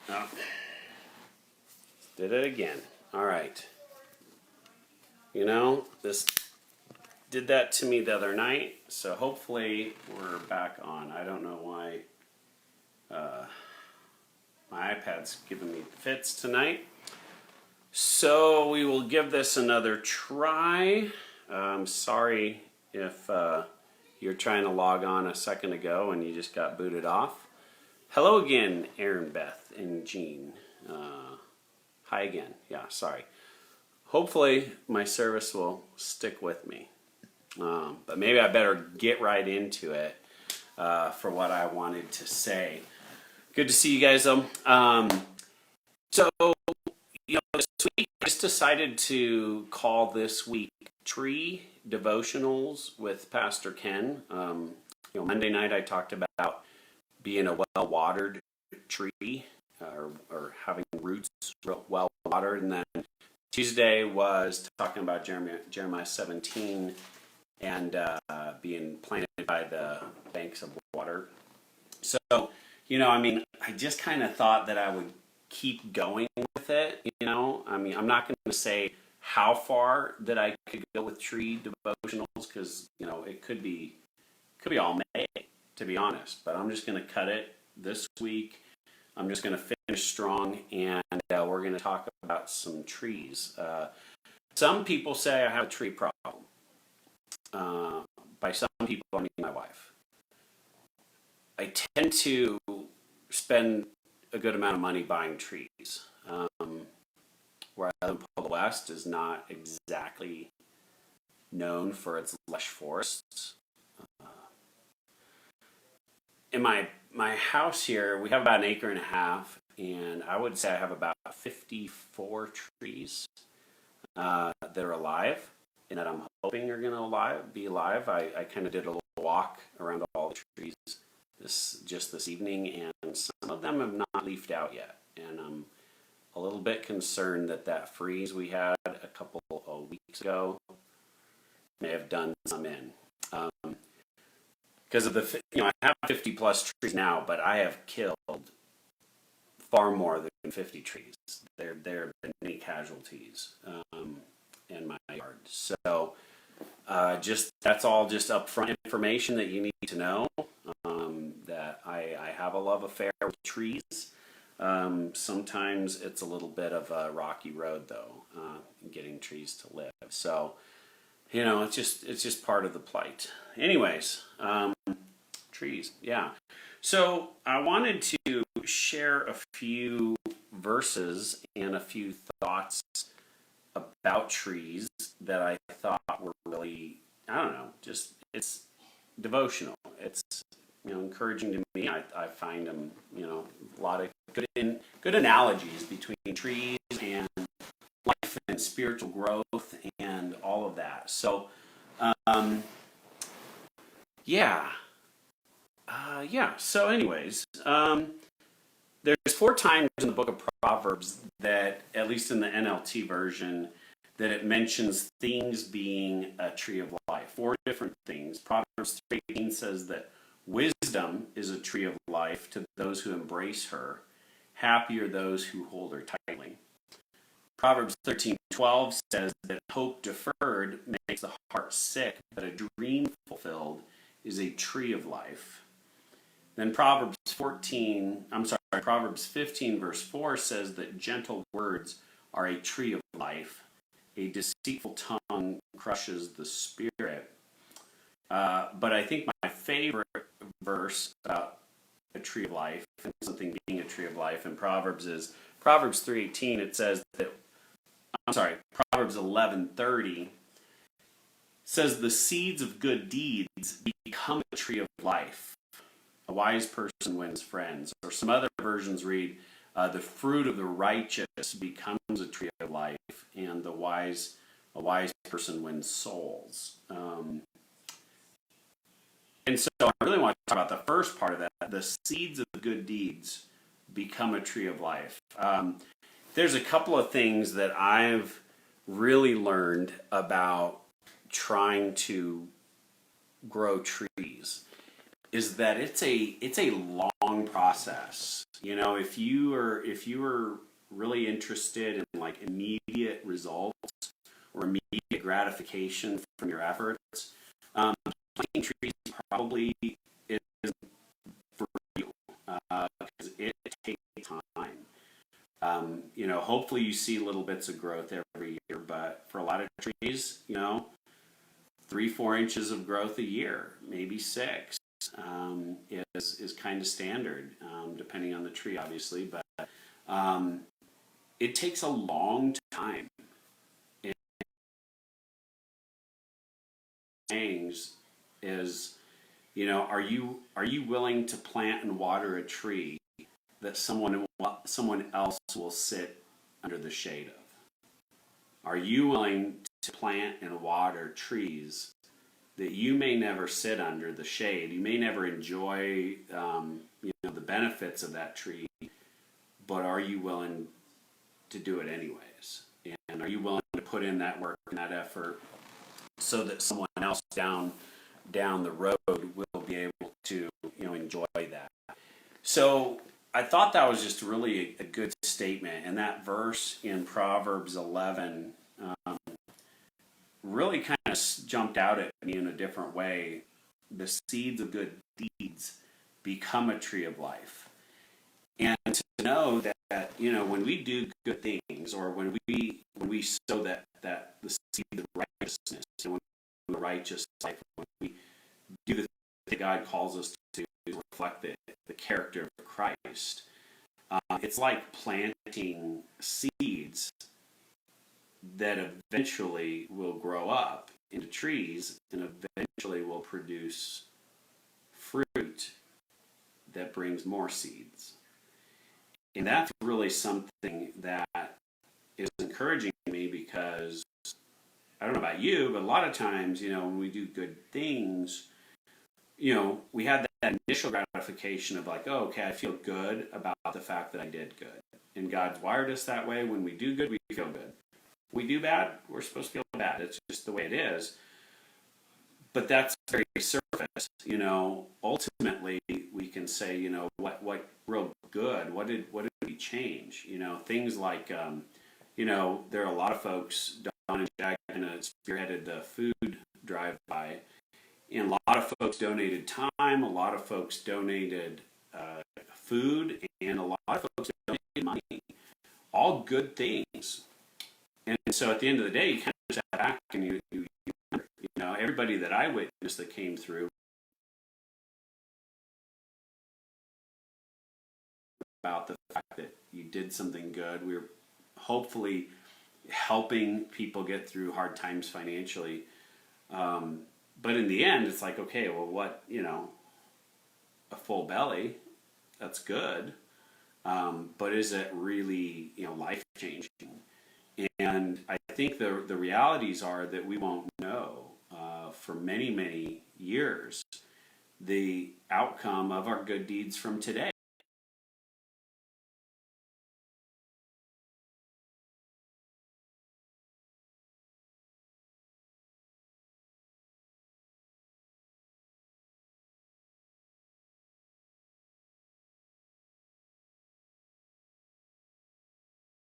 Oh, did it again. All right. You know, this did that to me the other night, so hopefully we're back on. I don't know why my iPad's giving me fits tonight. So we will give this another try. Sorry if you're trying to log on a second ago and you just got booted off. Hello again, Aaron, Beth, and Jean. Hi again. Yeah, sorry. Hopefully my service will stick with me. But maybe I better get right into it for what I wanted to say. Good to see you guys, though. So, this week I just decided to call this week Tree Devotionals with Pastor Ken. Monday night I talked about being a well-watered tree or having roots well-watered, and then Tuesday was talking about Jeremiah 17 and being planted by the banks of water. So, I just kind of thought that I would keep going with it, I'm not going to say how far that I could go with tree devotionals because, it could be all May, to be honest, but I'm just going to cut it this week. I'm just going to finish strong, and we're going to talk about some trees. Some people say I have a tree problem. By some people, I mean my wife. I tend to spend a good amount of money buying trees. Where I live in Pueblo West is not exactly known for its lush forests. In my house here, we have about 1.5 acres, and I would say I have about 54 trees that are alive and that I'm hoping are going to be alive. I kind of did a little walk around all the trees this evening, and some of them have not leafed out yet, and I'm a little bit concerned that freeze we had a couple of weeks ago may have done some in. Because of I have 50 plus trees now, but I have killed far more than 50 trees. There have been many casualties in my yard. So that's all just upfront information that you need to know. That I have a love affair with trees. Sometimes it's a little bit of a rocky road, though, getting trees to live. So, it's just part of the plight. Anyways, trees, yeah. So I wanted to share a few verses and a few thoughts about trees that I thought were really, it's devotional. It's, encouraging to me. I find them, a lot of good analogies between trees and life and spiritual growth and all of that. So, So anyways, there's 4 times in the book of Proverbs that, at least in the NLT version, that it mentions things being a tree of life. 4 different things. Proverbs 3:18 says that wisdom is a tree of life to those who embrace her. Happy are those who hold her tightly. Proverbs 13:12 says that hope deferred makes the heart sick, but a dream fulfilled is a tree of life. Then Proverbs 15 verse 4 says that gentle words are a tree of life. A deceitful tongue crushes the spirit. But I think my favorite verse about a tree of life and something being a tree of life in Proverbs is Proverbs 3:18. It says that, Proverbs 11:30 says the seeds of good deeds become a tree of life. A wise person wins friends. Or some other versions read, the fruit of the righteous becomes a tree of life, and a wise person wins souls. And so I really want to talk about the first part of that. The seeds of good deeds become a tree of life. There's a couple of things that I've really learned about trying to grow trees is that it's a long process. If you were really interested in like immediate results or immediate gratification from your efforts, planting trees probably isn't for you because it takes time. Hopefully you see little bits of growth every year, but for a lot of trees, 3-4 inches of growth a year, maybe 6, is kind of standard, depending on the tree, obviously. But it takes a long time. And things is, are you willing to plant and water a tree that someone else will sit under the shade of? Are you willing to plant and water trees that you may never sit under the shade? You may never enjoy the benefits of that tree, but are you willing to do it anyways? And are you willing to put in that work and that effort so that someone else down the road will be able to enjoy that? So I thought that was just really a good statement, and that verse in Proverbs 11 really kind of jumped out at me in a different way. The seeds of good deeds become a tree of life. And to know that when we do good things, or when we sow that the seed of righteousness, and when we live a righteous life, when we do the thing that God calls us to reflect the character of Christ, it's like planting seeds that eventually will grow up into trees and eventually will produce fruit that brings more seeds. And that's really something that is encouraging me, because I don't know about you, but a lot of times, when we do good things, we have that initial gratification of like, oh, okay, I feel good about the fact that I did good. And God's wired us that way. When we do good, we feel good. We do bad, we're supposed to feel bad. It's just the way it is. But that's very surface. Ultimately, we can say, what real good? What did we change? Things like, there are a lot of folks. Don and Jack kind of spearheaded the food drive-by, and a lot of folks donated time. A lot of folks donated food, and a lot of folks donated money. All good things. And so at the end of the day, you kind of step back and you everybody that I witnessed that came through about the fact that you did something good. We were hopefully helping people get through hard times financially. But in the end, it's like, okay, well, what, a full belly, that's good. But is it really, life-changing? And I think the realities are that we won't know for many, many years the outcome of our good deeds from today.